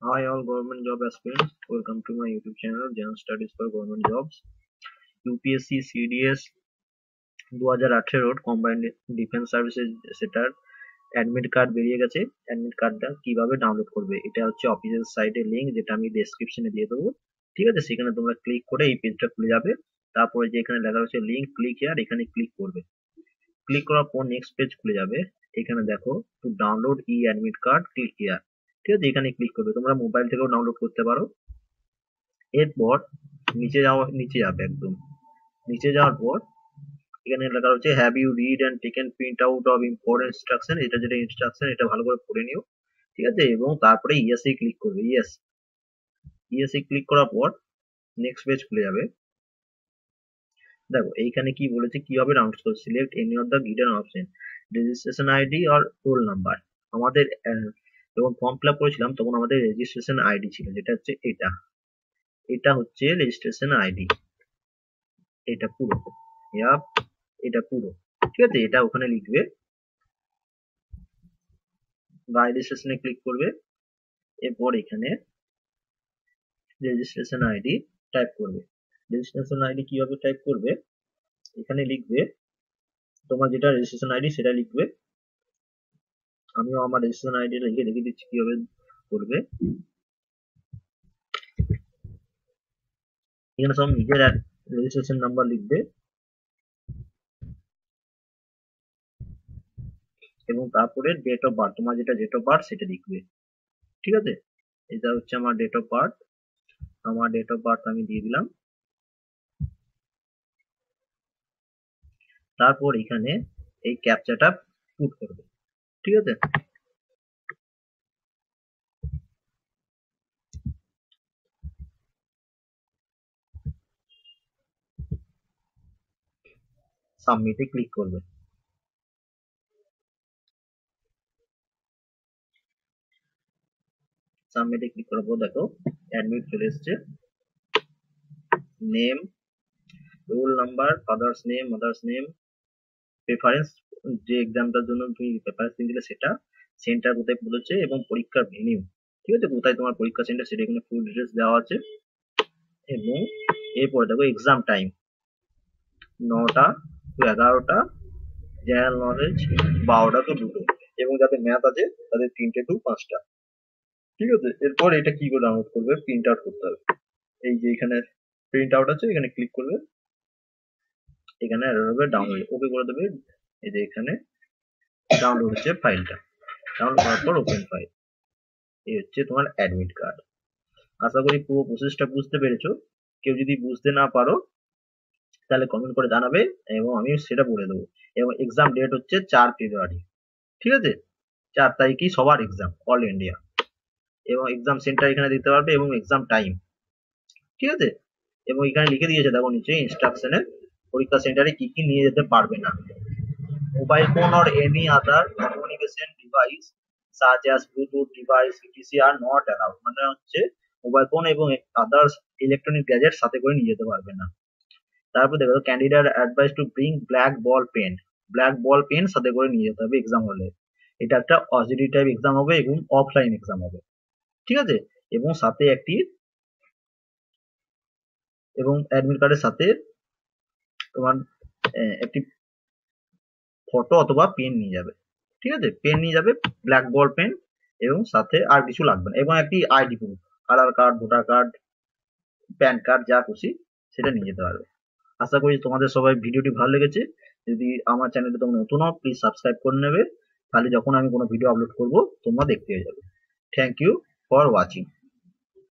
Hi all government job aspirants, welcome to my YouTube channel General Studies for Government Jobs. UPSC CDS 2018 combined defence services সেটার admit card বেরিয়ে গেছে। Admit কার্ডটা কিভাবে download করবে, এটা হচ্ছে অফিসিয়াল সাইটের লিংক, যেটা আমি ডেসক্রিপশনে দিয়ে দেবো। ঠিক আছে, সেখানে তোমরা ক্লিক করে এই পেজটা খুলে যাবে। তারপরে যে এখানে লেখা রয়েছে লিংক, ক্লিক হিয়ার, এখানে ক্লিক করবে। ক্লিক করার পর নেক্সট পেজ খুলে যাবে। এখানে দেখো to download e admit card, click here. ঠিক আছে, এখানে ক্লিক করবে। তোমরা মোবাইল থেকেও ডাউনলোড করতে পারো। এরপর নিচে যাবে, একদম নিচে যাওয়ার পর এখানে লেখা রয়েছে have you read and taken print out of important instruction, এটা যেটা ইনস্ট্রাকশন এটা ভালো করে পড়ে নিও। ঠিক আছে, এবং তারপরে ইয়েসে ক্লিক করবে। ইয়েসে ক্লিক করার পর নেক্সট পেজ খুলে যাবে। দেখো এইখানে কি বলেছে, কিভাবে ডাউনলোড করবে। Select any of the given option, registration ID আর রোল নাম্বার। আমাদের যখন ফর্ম ফিল আপ করেছিলাম তখন আমাদের রেজিস্ট্রেশন আইডি ছিল, যেটা হচ্ছে এটা হচ্ছে রেজিস্ট্রেশন আইডি। এটা পুরো, এটা পুরো। ঠিক আছে, এটা ওখানে লিখবে বা রেজিস্ট্রেশনে ক্লিক করবে। এরপর এখানে রেজিস্ট্রেশন আইডি টাইপ করবে। রেজিস্ট্রেশন আইডি কিভাবে টাইপ করবে, এখানে লিখবে তোমার যেটা রেজিস্ট্রেশন আইডি সেটা লিখবে। আমিও আমার রেজিস্ট্রেশন আইডি লিখে রেখে দিচ্ছি কিভাবে করবে। এখানে সব নিজের রেজিস্ট্রেশন নাম্বার লিখবে এবং তারপরে ডেট অফ বার্থ, তোমার যেটা ডেট অফ বার্থ সেটা লিখবে। ঠিক আছে, এটা হচ্ছে আমার ডেট অফ বার্থ। আমার ডেট অফ বার্থ আমি দিয়ে দিলাম। তারপর এখানে এই ক্যাপচাটা পুট করবে। ঠিক আছে, সাবমিটে ক্লিক করবে। সাবমিটে ক্লিক করার পর দেখো অ্যাডমিট চলে এসছে। Name, roll number, father's name, mother's name, preference, যে এক্সামটার জন্য তুমি প্রেফারেন্স দিলে সেটা, সেন্টার কোথায় বলেছে এবং পরীক্ষার ভেনিউ। ঠিক আছে, কোথায় তোমার পরীক্ষা সেন্টার সেটা এখানে ফুল ডিটেলস দেওয়া আছে। এবং এরপরে দেখো এক্সাম টাইম 9টা টু 11টা, জেনারেল নলেজ 12টা টু 2টো, এবং যাদের ম্যাথ আছে তাদের 3টে টু 5টা। ঠিক আছে, এরপর এটা কি করে ডাউনলোড করবে, প্রিন্ট আউট করতে হবে। এই যে এখানে প্রিন্ট আউট আছে, এখানে ক্লিক করবে। এখানে হবে ডাউনলোড, ওকে করে দেবে। এই যে এখানে ডাউনলোড হচ্ছে ফাইলটা, ডাউনলোড করার পর ওপেন ফাইল। এই হচ্ছে তোমার অ্যাডমিট কার্ড। আশা করি পুরো প্রসেসটা বুঝতে পেরেছো। কেউ যদি বুঝতে না পারো তাহলে কমেন্ট করে জানাবে এবং আমি সেটা বলে দেবো। এবং এক্সাম ডেট হচ্ছে 4 ফেব্রুয়ারি। ঠিক আছে, 4 তারিখেই সবার এক্সাম, অল ইন্ডিয়া। এবং এক্সাম সেন্টার এখানে দিতে পারবে এবং এক্সাম টাইম। ঠিক আছে, এবং এখানে লিখে দিয়েছে দেখো নিচে ইনস্ট্রাকশনে পরীক্ষা সেন্টারে কি কি নিয়ে যেতে পারবে না। Mobile phone or any other communication device such as Bluetooth device etc are not allowed, মানে হচ্ছে মোবাইল ফোন এবং আদার্স ইলেকট্রনিক গ্যাজেট সাথে করে নিয়ে যেতে পারবে না। তারপর দেখো candidate advise to bring black ball pen সাথে করে নিয়ে যেতে হবে এক্সাম হলে। এটা একটা অডিট টাইপ এক্সাম হবে এবং অফলাইন এক্সাম হবে। ঠিক আছে, এবং সাথে এবং অ্যাডমিট কার্ডের সাথে তোমার একটি ফটো অথবা পেন নিয়ে যাবে। ঠিক আছে, পেন নিয়ে যাবে, ব্ল্যাক বল পেন, এবং সাথে আর কিছু লাগবে না, এবং একটি ID proof, Aadhaar card, voter card, PAN card, যা খুশি সেটা নিয়ে যেতে পারবে। আশা করি তোমাদের সবাই ভিডিওটি ভালো লেগেছে। যদি আমার চ্যানেলে তোমরা নতুন হও প্লিজ সাবস্ক্রাইব করে নেবে, তাহলে যখন আমি কোনো ভিডিও আপলোড করব তোমরা দেখতে পেয়ে যাবে। Thank you for watching.